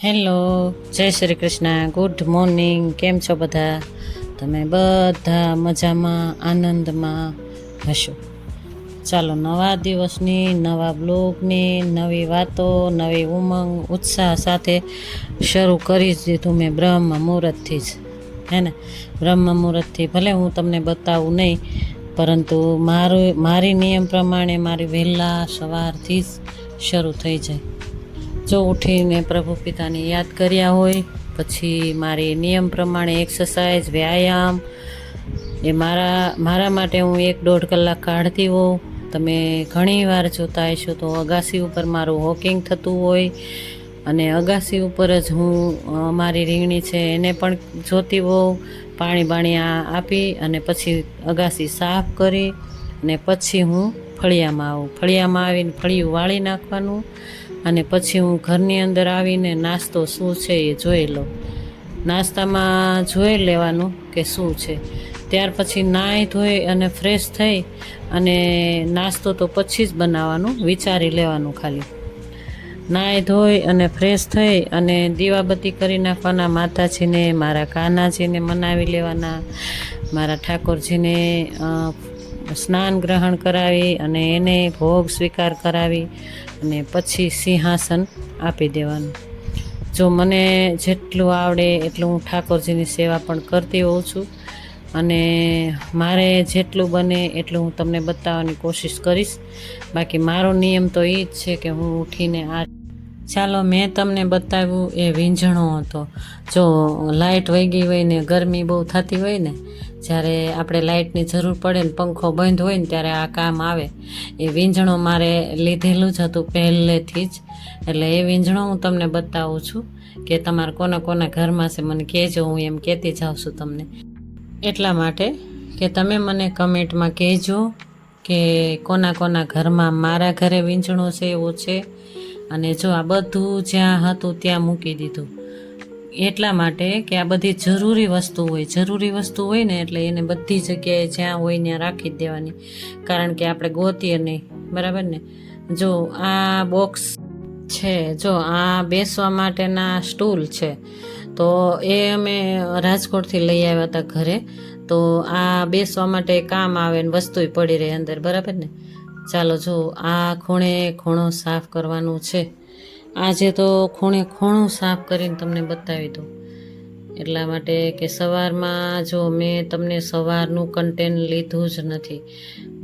Hello, જય Shri Krishna, good morning. કેમ છો બધા? તમે બધા મજામાં, આનંદમાં હશો. ચાલો, નવા દિવસની, નવા બ્લોગની, નવી વાતો, નવી ઉમંગ, ઉત્સાહ સાથે શરૂ કરી જ દીધું મેં બ્રહ્મ મુહૂર્તથી જ, હે ને. બ્રહ્મ મુહૂર્તથી ભલે હું તમને બતાવું નહીં, પરંતુ મારી નિયમ પ્રમાણે મારી વહેલા સવારથી જ શરૂ થઈ જાય. જો ઉઠીને પ્રભુ પિતાને યાદ કર્યા હોય, પછી મારી નિયમ પ્રમાણે એક્સરસાઇઝ, વ્યાયામ એ મારા માટે હું 1-1.5 કલાક કાઢતી હોઉં. તમે ઘણી વાર જોતા હશો તો અગાસી ઉપર મારું વોકિંગ થતું હોય, અને અગાસી ઉપર જ હું મારી રીંગણી છે એને પણ જોતી હોઉં. પાણી આપી અને પછી અગાસી સાફ કરી અને પછી હું ફળિયામાં આવું. ફળિયામાં આવીને ફળિયું વાળી નાખવાનું, અને પછી હું ઘરની અંદર આવીને નાસ્તો શું છે એ જોઈ લઉં. નાસ્તામાં જોઈ લેવાનું કે શું છે. ત્યાર પછી નાહી ધોઈ અને ફ્રેશ થઈ અને નાસ્તો તો પછી જ બનાવવાનું, વિચારી લેવાનું ખાલી. નાહી ધોઈ અને ફ્રેશ થઈ અને દીવાબત્તી કરી નાખવાના. માતાજીને, મારા કાનાજીને મનાવી લેવાના. મારા ઠાકોરજીને સ્નાન ગ્રહણ કરાવી અને એને ભોગ સ્વીકાર કરાવી અને પછી સિંહાસન આપી દેવાનું. જો મને જેટલું આવડે એટલું હું ઠાકોરજીની સેવા પણ કરતી હોઉં છું, અને મારે જેટલું બને એટલું હું તમને બતાવવાની કોશિશ કરીશ. બાકી મારો નિયમ તો એ જ છે કે હું ઉઠીને ચાલો, મેં તમને બતાવ્યું એ વીંઝણો હતો. જો લાઇટ વહી ગઈ હોય ને ગરમી બહુ થતી હોય ને, જ્યારે આપણે લાઇટની જરૂર પડે ને પંખો બંધ હોય ને ત્યારે આ કામ આવે. એ વીંઝણો મારે લીધેલું જ હતું પહેલેથી જ, એટલે એ વીંઝણો હું તમને બતાવું છું કે તમારે કોના ઘરમાં છે મને કહેજો. હું એમ કહેતી જાઉં છું તમને એટલા માટે કે તમે મને કમેન્ટમાં કહેજો કે કોના ઘરમાં મારા ઘરે વીંઝણો છે એવો છે. અને જો આ બધું જ્યાં હતું ત્યાં મૂકી દીધું, એટલા માટે કે આ બધી જરૂરી વસ્તુ હોય ને એટલે એને બધી જગ્યાએ જ્યાં હોય ત્યાં રાખી જ દેવાની, કારણ કે આપણે ગોતીએ નહીં, બરાબર ને. જો આ બોક્સ છે, જો આ બેસવા માટેના સ્ટૂલ છે, તો એ અમે રાજકોટથી લઈ આવ્યા હતા ઘરે. તો આ બેસવા માટે કામ આવે ને વસ્તુય પડી રહે અંદર, બરાબર ને. ચાલો, જો આ ખૂણો સાફ કરવાનું છે. આજે તો ખૂણું સાફ કરીને તમને બતાવી દઉં, એટલા માટે કે સવારમાં જો મેં તમને સવારનું કન્ટેન્ટ લીધું જ નથી.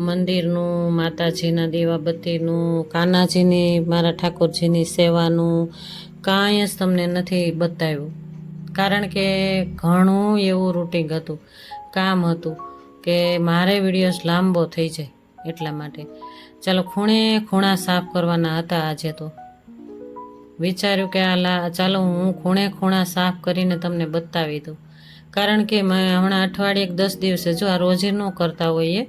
મંદિરનું, માતાજીના દીવાબત્તીનું, કાનાજીની, મારા ઠાકોરજીની સેવાનું કાંઈ જ તમને નથી બતાવ્યું, કારણ કે ઘણું એવું રૂટિન હતું, કામ હતું કે મારે વિડીયોઝ લાંબો થઈ જાય, એટલા માટે. ચાલો, ખૂણા સાફ કરવાના હતા આજે. તો વિચાર્યું કે ચાલો હું ખૂણા સાફ કરીને તમને બતાવી દઉં, કારણ કે મેં હમણાં અઠવાડિયે 10 દિવસે, જો આ રોજે ન કરતા હોઈએ,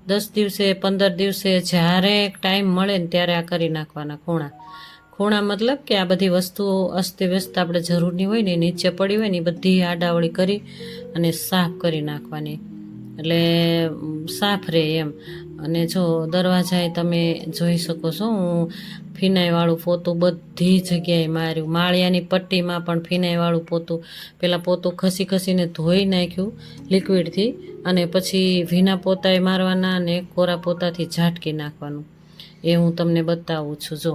10 દિવસે 15 દિવસે જ્યારે ટાઈમ મળે ને ત્યારે આ કરી નાખવાના ખૂણા. મતલબ કે આ બધી વસ્તુઓ અસ્તવ્યસ્ત આપણે જરૂરની હોય ને, નીચે પડી હોય ને, એ બધી આડાવળી કરી અને સાફ કરી નાખવાની, એટલે સાફ રહે એમ. અને જો દરવાજાએ તમે જોઈ શકો છો, હું ફિનાઈવાળું પોતું બધી જગ્યાએ માર્યું. માળિયાની પટ્ટીમાં પણ ફિનાઈવાળું પોતું, પહેલાં પોતું ખસીને ધોઈ નાખ્યું લિક્વિડથી, અને પછી ભીના પોતાએ મારવાના અને કોરા પોતાથી ઝાટકી નાખવાનું. એ હું તમને બતાવું છું. જો,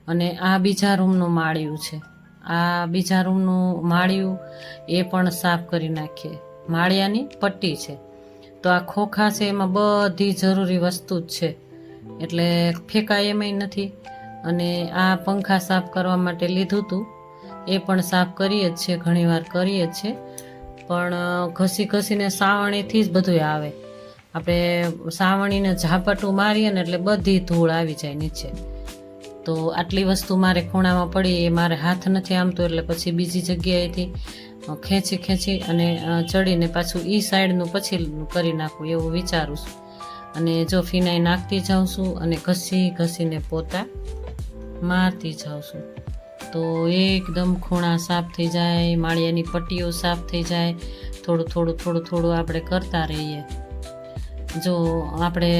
અને આ બીજા રૂમનું માળિયું છે, આ બીજા રૂમનું માળિયું એ પણ સાફ કરી નાખીએ. માળિયાની પટ્ટી છે, તો આ ખોખા છે, એમાં બધી જરૂરી વસ્તુ જ છે, એટલે ફેંકાય એમાંય નથી. અને આ પંખા સાફ કરવા માટે લીધું હતું, એ પણ સાફ કરીએ જ છે, ઘણીવાર કરીએ જ છે, પણ ઘસીને સાવણીથી જ બધું આવે. આપણે સાવણીને ઝાપટું મારીએ ને એટલે બધી ધૂળ આવી જાય નીચે. તો આટલી વસ્તુ મારે ખૂણામાં પડી, એ મારે હાથ નથી આમતો, એટલે પછી બીજી જગ્યાએથી ખેંચી અને ચડીને પાછું એ સાઈડનું પછી કરી નાખું એવું વિચારું છું. અને જો ફિનાઈ નાખતી જાઉં છું અને ઘસીને પોતા મારતી જાઉં છું, તો એકદમ ખૂણા સાફ થઈ જાય, માળિયાની પટ્ટીઓ સાફ થઈ જાય. થોડું આપણે કરતા રહીએ. જો આપણે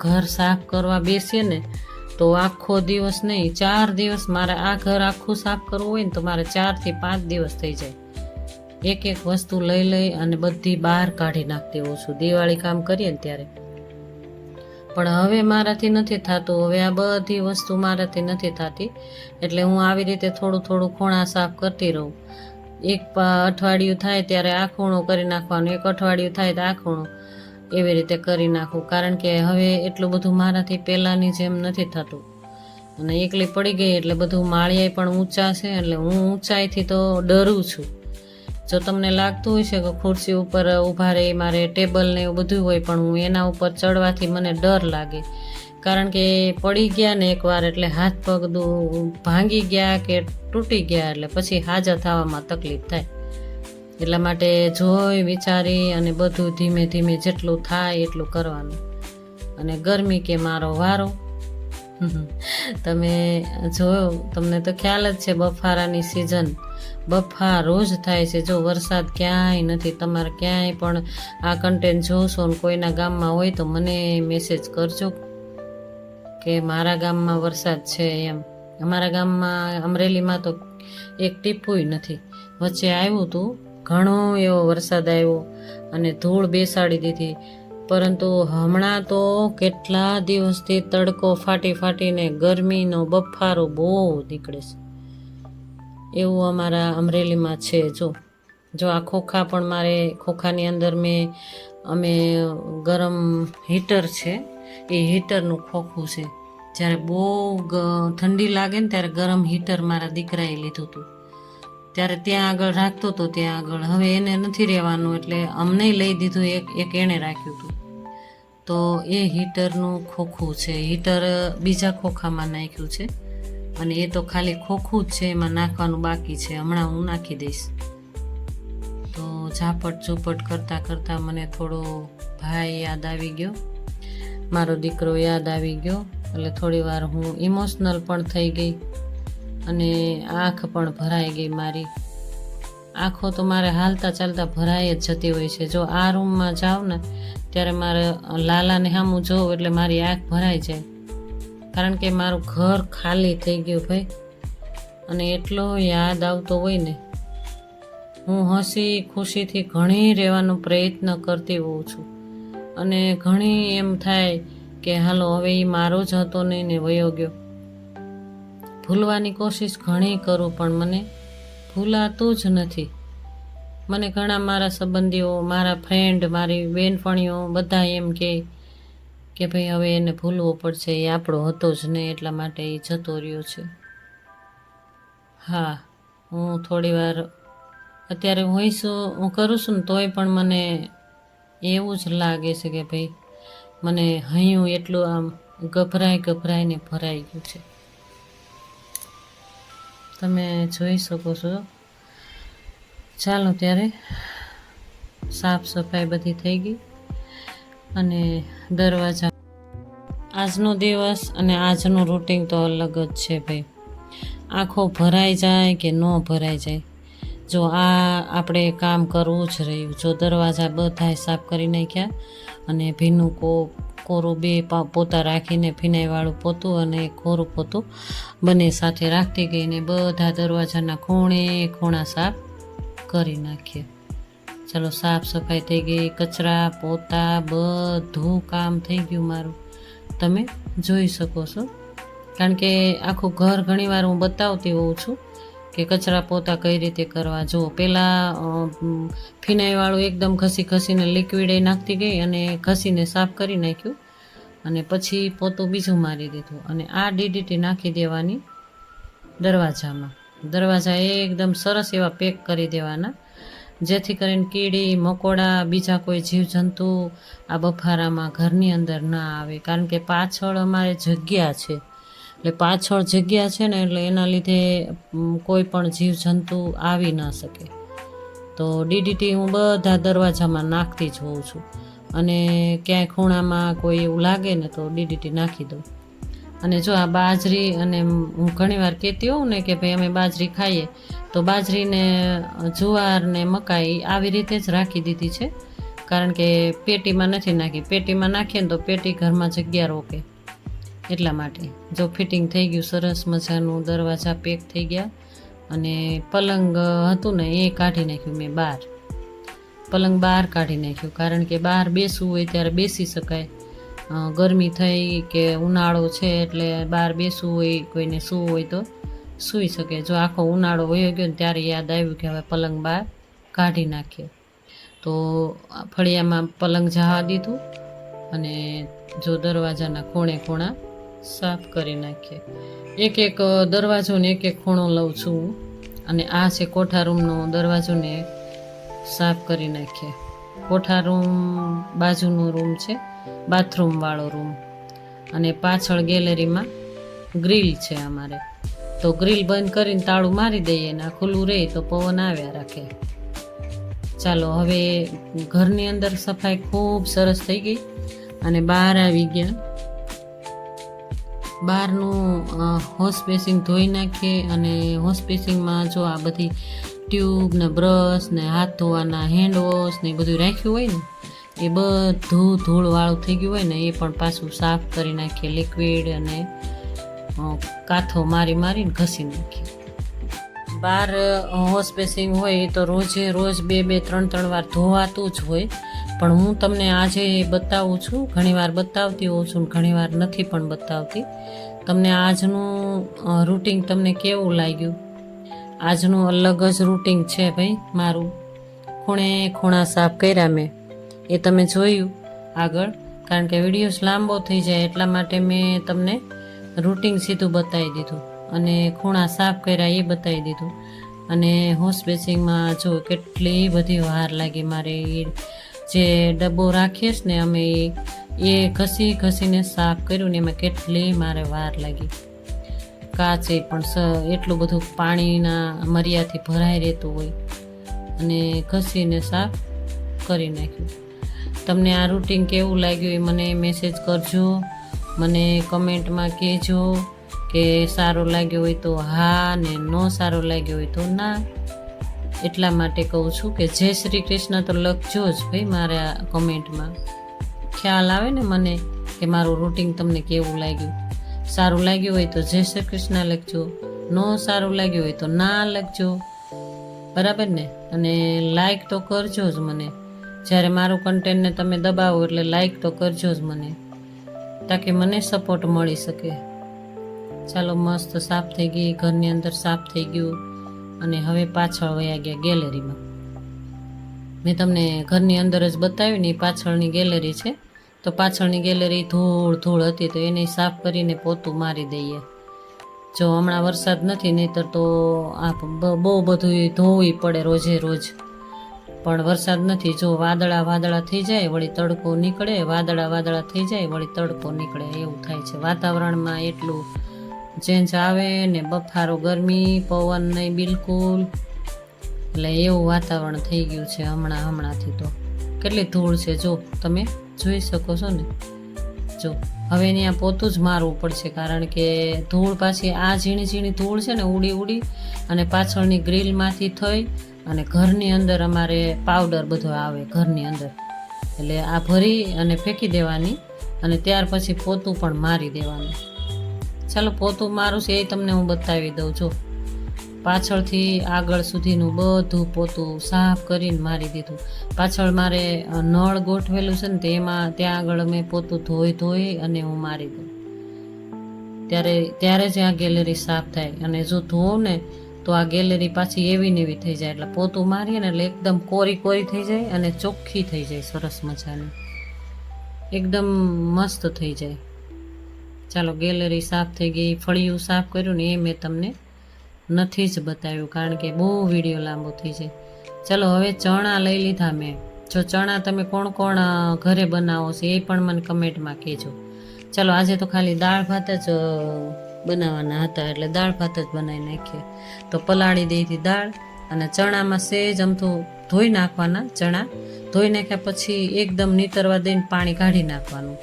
ઘર સાફ કરવા બેસીએ ને તો આખો દિવસ નહીં, 4 દિવસ મારે આ ઘર આખું સાફ કરવું હોય ને તો મારે 4 થી 5 દિવસ થઈ જાય. એક એક વસ્તુ લઈ અને બધી બહાર કાઢી નાખતી હોઉં છું દિવાળી કામ કરીએ ને ત્યારે. પણ હવે મારાથી નથી થતું, હવે આ બધી વસ્તુ મારાથી નથી થતી, એટલે હું આવી રીતે થોડું થોડું ખૂણા સાફ કરતી રહું. એક અઠવાડિયું થાય ત્યારે આ ખૂણો કરી નાખવાનું, એક અઠવાડિયું થાય તો આ ખૂણો, એવી રીતે કરી નાખું. કારણ કે હવે એટલું બધું મારાથી પહેલાંની જેમ નથી થતું, અને એકલી પડી ગઈ એટલે બધું માળિયા પણ ઊંચા છે, એટલે હું ઊંચાઈથી તો ડરું છું. જો તમને લાગતું હોય છે કે ખુરશી ઉપર ઊભા રહી મારે ટેબલ ને એવું બધું હોય, પણ હું એના ઉપર ચડવાથી મને ડર લાગે. કારણ કે પડી ગયા ને એકવાર એટલે હાથ પગ ભાંગી ગયા કે તૂટી ગયા એટલે પછી હાજર થવામાં તકલીફ થાય. એટલા માટે જોઈ વિચારી અને બધું ધીમે ધીમે જેટલું થાય એટલું કરવાનું. અને ગરમી કે મારો વારો. તમે જોયો, તમને તો ખ્યાલ જ છે બફારાની સિઝન, બફા રોજ થાય છે. જો વરસાદ ક્યાંય નથી, તમારે ક્યાંય પણ આ કન્ટેન્ટ જોશો ને કોઈના ગામમાં હોય તો મને મેસેજ કરજો કે મારા ગામમાં વરસાદ છે એમ. અમારા ગામમાં અમરેલીમાં તો એક ટીપુંય નથી. વચ્ચે આવ્યું હતું, ઘણો એવો વરસાદ આવ્યો અને ધૂળ બેસાડી દીધી. પરંતુ હમણાં તો કેટલા દિવસથી તડકો ફાટીને ગરમીનો બફારો બહુ નીકળે છે, એવું અમારા અમરેલીમાં છે. જો આ ખોખા પણ મારે ખોખાની અંદર અમે ગરમ હીટર છે, એ હીટરનું ખોખું છે. જ્યારે બહુ ઠંડી લાગે ને ત્યારે ગરમ હીટર મારા દીકરાએ લીધું હતું, ત્યારે ત્યાં આગળ રાખતો હતો ત્યાં આગળ. હવે એને નથી રહેવાનું એટલે અમને લઈ દીધું, એક એણે રાખ્યું હતું. તો એ હીટરનું ખોખું છે, હીટર બીજા ખોખામાં નાખ્યું છે, અને એ તો ખાલી ખોખું જ છે, એમાં નાખવાનું બાકી છે. હમણાં હું નાખી દઈશ. તો ઝાપટ ઝૂપટ કરતાં મને થોડો ભાઈ યાદ આવી ગયો, મારો દીકરો યાદ આવી ગયો, એટલે થોડી વાર હું ઇમોશનલ પણ થઈ ગઈ અને આંખ પણ ભરાઈ ગઈ. મારી આંખો તો મારે હાલતા ચાલતા ભરાઈ જ જતી હોય છે. જો આ રૂમમાં જાઉં ને ત્યારે મારે લાલાને સામું જોઉં એટલે મારી આંખ ભરાઈ જાય, કારણ કે મારું ઘર ખાલી થઈ ગયું ભાઈ, અને એટલો યાદ આવતો હોય ને. હું હસી ખુશીથી ઘણી રહેવાનો પ્રયત્ન કરતી હોઉં છું, અને ઘણી એમ થાય કે હાલો હવે એ મારો જ હતો નહીં ને વયો ગયો. ભૂલવાની કોશિશ ઘણી કરું પણ મને ભૂલાતું જ નથી. મને ઘણા મારા સંબંધીઓ, મારા ફ્રેન્ડ, મારી બેનપણીઓ બધા એમ કે ભાઈ હવે એને ભૂલવો પડશે, એ આપણો હતો જ નહીં એટલા માટે એ જતો રહ્યો છે. હા, હું થોડી વાર અત્યારે હું કરું છું ને તોય પણ મને એવું જ લાગે છે કે ભાઈ મને હૈયું એટલું આમ ગભરાઈને ભરાઈ ગયું છે. તમે જોઈ શકો છો. ચાલો ત્યારે સાફ સફાઈ બધી થઈ ગઈ અને દરવાજા. આજનો દિવસ અને આજનું રૂટિન તો અલગ જ છે ભાઈ. આંખો ભરાઈ જાય કે ન ભરાઈ જાય. જો આપણે કામ કરવું જ રહ્યું. જો દરવાજા બધાય સાફ કરી નાખ્યા અને ભીનું કોરું 2 પોતા રાખીને ફિનાઈવાળું પોતું અને કોરું પોતું બંને સાથે રાખતી ગઈને બધા દરવાજાના ખૂણા સાફ કરી નાખીએ. ચલો સાફ સફાઈ થઈ ગઈ, કચરા પોતા બધું કામ થઈ ગયું મારું, તમે જોઈ શકો છો. કારણ કે આખું ઘર ઘણીવાર હું બતાવતી હોઉં છું કે કચરા પોતા કઈ રીતે કરવા. જો પહેલાં ફિનાઈવાળું એકદમ ઘસીને લિક્વિડ નાખતી ગઈ અને ઘસીને સાફ કરી નાખ્યું, અને પછી પોતું બીજું મારી દીધું, અને આ DDT નાખી દેવાની દરવાજામાં. દરવાજા એકદમ સરસ એવા પેક કરી દેવાના, જેથી કરીને કીડી મકોડા બીજા કોઈ જીવજંતુ આ બફારામાં ઘરની અંદર ના આવે. કારણ કે પાછળ અમારે જગ્યા છે, એટલે પાછળ જગ્યા છે ને એટલે એના લીધે કોઈ પણ જીવજંતુ આવી ના શકે. તો DDT હું બધા દરવાજામાં નાખતી જ હોઉં છું, અને ક્યાંય ખૂણામાં કોઈ એવું લાગે ને તો DDT નાખી દઉં. અને જો આ બાજરી, અને હું ઘણીવાર કહેતી હોઉં ને કે ભાઈ અમે બાજરી ખાઈએ, તો બાજરીને જુવાર ને મકાઈ આવી રીતે જ રાખી દીધી છે. કારણ કે પેટીમાં નથી નાખી. પેટીમાં નાખીએ ને તો પેટી ઘરમાં જગ્યા રોકે, એટલા માટે. જો ફિટિંગ થઈ ગયું સરસ મજાનું, દરવાજા પેક થઈ ગયા. અને પલંગ હતું ને એ કાઢી નાખ્યું મેં બહાર. પલંગ બહાર કાઢી નાખ્યું, કારણ કે બહાર બેસવું હોય ત્યારે બેસી શકાય. ગરમી થઈ કે ઉનાળો છે એટલે બહાર બેસવું હોય, કોઈને સૂવું હોય તો સૂઈ શકે. જો આખો ઉનાળો વયો ગયો ને ત્યારે યાદ આવ્યું કે હવે પલંગ બહાર કાઢી નાખીએ. તો ફળિયામાં પલંગ જવા દીધું અને જો દરવાજાના ખૂણે ખૂણા સાફ કરી નાખીએ. એક એક દરવાજો ને એક એક ખૂણો લઉં છું. અને આ છે કોઠા રૂમનો દરવાજો ને સાફ કરી નાખીએ. કોઠા રૂમ બાજુનો રૂમ છે, બાથરૂમ વાળો રૂમ. અને પાછળ ગેલેરીમાં ગ્રીલ છે અમારે, તો ગ્રીલ બંધ કરીને તાળું મારી દઈએ ને ખુલ્લું રહે તો પવન આવ્યા રાખે. ચાલો હવે ઘરની અંદર સફાઈ ખૂબ સરસ થઈ ગઈ અને બહાર આવી ગયા. બહારનું વોશ બેસિંગ ધોઈ નાખીએ. અને વોશ બેસિંગમાં જો આ બધી ટ્યુબ ને બ્રશ ને હાથ ધોવાના હેન્ડ વોશ ને એ બધું રાખ્યું હોય ને એ બધું ધૂળવાળું થઈ ગયું હોય ને એ પણ પાછું સાફ કરી નાખીએ. લિક્વિડ અને કાથો મારીને ઘસી નાખીએ. બહાર વોશ બેસિંગ હોય એ તો રોજે રોજ 2-3 વાર ધોવાતું જ હોય, પણ હું તમને આજે બતાવું છું. ઘણીવાર બતાવતી હોઉં છું, ઘણીવાર નથી પણ બતાવતી. તમને આજનું રૂટિન તમને કેવું લાગ્યું? આજનું અલગ જ રૂટિન છે ભાઈ મારું. ખૂણે ખૂણા સાફ કર્યા મેં, એ તમે જોયું આગળ, કારણ કે વિડીયો લાંબો થઈ જાય એટલા માટે મેં તમને રૂટિન સીધું બતાવી દીધું. અને ખૂણા સાફ કર્યા એ બતાવી દીધું. અને વોશ બેસિંગમાં જો કેટલી બધી વાર લાગી મારે. જે ડબ્બો રાખીએ ને અમે એ ઘસીને સાફ કર્યું ને એમાં કેટલી મારે વાર લાગી. કાચે પણ એટલું બધું પાણીના મર્યાથી ભરાઈ રહેતું હોય અને ઘસીને સાફ કરી નાખ્યું. તમને આ રૂટિન કેવું લાગ્યું એ મને મેસેજ કરજો, મને કમેન્ટમાં કહેજો કે સારો લાગ્યો હોય તો હા ને ન સારો લાગ્યો હોય તો ના. એટલા માટે કહું છું કે જય શ્રી કૃષ્ણ તો લખજો જ ભાઈ મારા કમેન્ટમાં. ખ્યાલ આવે ને મને કે મારું રૂટિન તમને કેવું લાગ્યું. સારું લાગ્યું હોય તો જય શ્રી કૃષ્ણ લખજો, ન સારું લાગ્યું હોય તો ના લખજો, બરાબર ને. અને લાઈક તો કરજો જ મને. જ્યારે મારું કન્ટેન્ટને તમે દબાવો એટલે લાઈક તો કરજો જ મને, તાકે મને સપોર્ટ મળી શકે. ચાલો મસ્ત સાફ થઈ ગઈ, ઘરની અંદર સાફ થઈ ગયું. અને હવે પાછળ વયા ગયા ગેલેરીમાં. મેં તમને ઘરની અંદર જ બતાવ્યું ને, પાછળની ગેલેરી છે. તો પાછળની ગેલેરી ધૂળ હતી તો એને સાફ કરીને પોતું મારી દઈએ. જો હમણાં વરસાદ નથી, નહીંતર તો આ બહુ બધું ધોવું પડે રોજે રોજ. પણ વરસાદ નથી, જો વાદળા થઈ જાય વળી તડકો નીકળે, વાદળા થઈ જાય વળી તડકો નીકળે, એવું થાય છે. વાતાવરણમાં એટલું ચેન્જ આવે ને, બફારો, ગરમી, પવન નહીં બિલકુલ, એટલે એવું વાતાવરણ થઈ ગયું છે હમણાંથી. તો કેટલી ધૂળ છે જો તમે જોઈ શકો છો ને. જો હવે ત્યાં પોતું જ મારવું પડશે, કારણ કે ધૂળ પાછી આ ઝીણી ધૂળ છે ને ઉડી અને પાછળની ગ્રીલમાંથી થઈ અને ઘરની અંદર અમારે પાવડર બધો આવે ઘરની અંદર, એટલે આ ભરી અને ફેંકી દેવાની અને ત્યાર પછી પોતું પણ મારી દેવાનું. ચાલો પોતું મારું છે એ તમને હું બતાવી દઉં. જો પાછળથી આગળ સુધીનું બધું પોતું સાફ કરીને મારી દીધું. પાછળ મારે નળ ગોઠવેલું છે ને તેમાં ત્યાં આગળ મેં પોતું ધોઈ અને હું મારી દઉં. ત્યારે જ આ ગેલેરી સાફ થાય. અને જો ધોઉં ને તો આ ગેલેરી પાછી એવી ને એવી થઈ જાય. એટલે પોતું મારીએ ને એટલે એકદમ કોરી થઈ જાય અને ચોખ્ખી થઈ જાય, સરસ મજાની એકદમ મસ્ત થઈ જાય. ચાલો ગેલેરી સાફ થઈ ગઈ. ફળિયું સાફ કર્યું ને એ મેં તમને નથી જ બતાવ્યું, કારણ કે બહુ વિડીયો લાંબો થઈ જાય. ચાલો હવે ચણા લઈ લીધા મેં. જો ચણા તમે કોણ ઘરે બનાવો છો એ પણ મને કમેન્ટમાં કહેજો. ચાલો આજે તો ખાલી દાળ ભાત જ બનાવવાના હતા, એટલે દાળ ભાત જ બનાવી નાખીએ. તો પલાળી દીધી દાળ અને ચણામાં સેજ અમથું ધોઈ નાખવાના. ચણા ધોઈ નાખ્યા પછી એકદમ નીતરવા દઈને પાણી કાઢી નાખવાનું.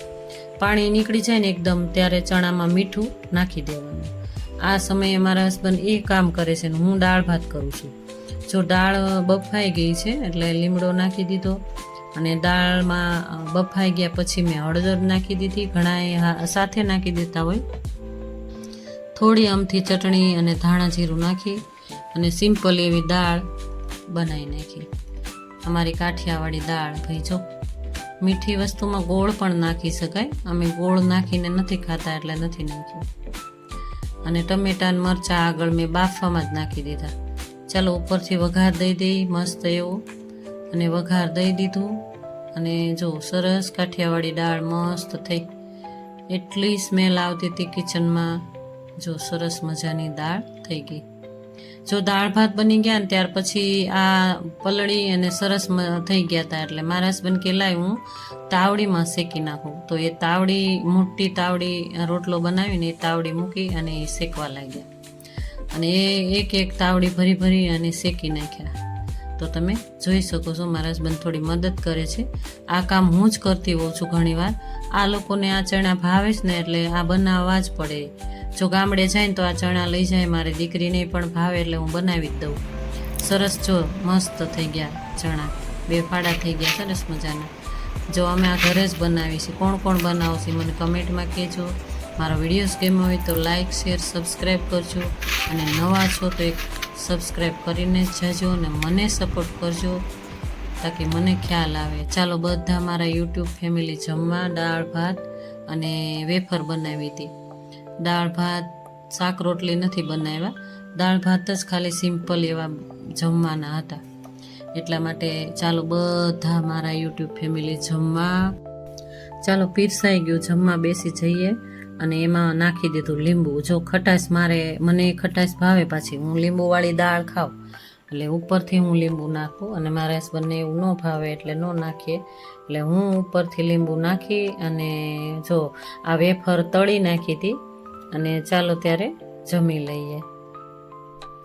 પાણી નીકળી જાય ને એકદમ, ત્યારે ચણામાં મીઠું નાખી દેવાનું. આ સમયે મારા હસબન્ડ એ કામ કરે છે ને હું દાળ ભાત કરું છું. જો દાળ બફાઈ ગઈ છે એટલે લીમડો નાખી દીધો, અને દાળમાં બફાઈ ગયા પછી મેં હળદર નાખી દીધી, ઘણા સાથે નાખી દેતા હોય. થોડી અમથી ચટણી અને ધાણા જીરું નાખી અને સિમ્પલ એવી દાળ બનાવી નાખી. અમારી કાઠિયાવાડી દાળ. ભાઈ જો, મીઠી વસ્તુમાં ગોળ પણ નાખી શકાય, અમે ગોળ નાખીને નથી ખાતા એટલે નથી નાખ્યું. અને ટમેટાં મરચાં આગળ મેં બાફવામાં જ નાખી દીધા. ચાલો ઉપરથી વઘાર દઈ દઈ મસ્ત એવું, અને વઘાર દઈ દીધું. અને જો સરસ કાઠિયાવાડી દાળ મસ્ત થઈ, એટલી સ્મેલ આવતી હતી કિચનમાં. જો સરસ મજાની દાળ થઈ ગઈ. જો દાળ ભાત બની ગયા ને ત્યાર પછી આ પલળી અને સરસ થઈ ગયા હતા, એટલે મારા હસબન્ડ કે લાય હું તાવડીમાં શેકી નાખું. તો એ તાવડી, મોટી તાવડી રોટલો બનાવીને એ તાવડી મૂકી અને એ શેકવા લાગ્યા. અને એ એક તાવડી ભરી ભરી અને શેકી નાખ્યા. તો તમે જોઈ શકો છો મારા હસબન્ડ થોડી મદદ કરે છે. આ કામ હું જ કરતી હોઉં છું ઘણીવાર. આ લોકોને આ ચણા ભાવે છે ને એટલે આ બનાવવા જ પડે. જો ગામડે જાય ને તો આ ચણા લઈ જાય, મારી દીકરીને પણ ભાવે એટલે હું બનાવી જ દઉં. સરસ જો મસ્ત થઈ ગયા ચણા, 2 ફાડા થઈ ગયા સરસ મજાના. જો અમે આ ઘરે જ બનાવી છે. કોણ કોણ બનાવશે મને કમેન્ટમાં કહેજો. મારો વિડીયોઝ ગમ્યો હોય તો લાઇક, શેર, સબસ્ક્રાઈબ કરજો. અને નવા છો તો એક સબસ્ક્રાઈબ કરીને જ જજો અને મને સપોર્ટ કરજો, તાકી મને ખ્યાલ આવે. ચાલો બધા મારા યુટ્યુબ ફેમિલી જમવા. દાળ ભાત અને વેફર બનાવી હતી. દાળ ભાત, શાક રોટલી નથી બનાવ્યા, દાળ ભાત જ ખાલી સિમ્પલ એવા જમવાના હતા. એટલા માટે ચાલો બધા મારા યુટ્યુબ ફેમિલી જમવા. ચાલો પીરસાઈ ગયું, જમવા બેસી જઈએ. અને એમાં નાખી દીધું લીંબુ. જો ખટાશ, મને ખટાશ ભાવે, પાછી હું લીંબુવાળી દાળ ખાઉં એટલે ઉપરથી હું લીંબુ નાખું. અને મારા હસબન્ડને એવું ન ભાવે એટલે ન નાખીએ, એટલે હું ઉપરથી લીંબુ નાખી અને જો આ વેફર તળી નાખી હતી. અને ચાલો ત્યારે જમી લઈએ.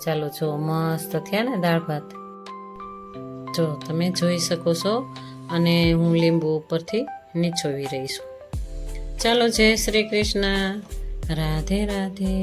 ચાલો જો મસ્ત થયા ને દાળ ભાત, જો તમે જોઈ શકો છો. અને હું લીંબુ ઉપરથી નીચોવી રહી છું. ચાલો જય શ્રી કૃષ્ણ, રાધે રાધે.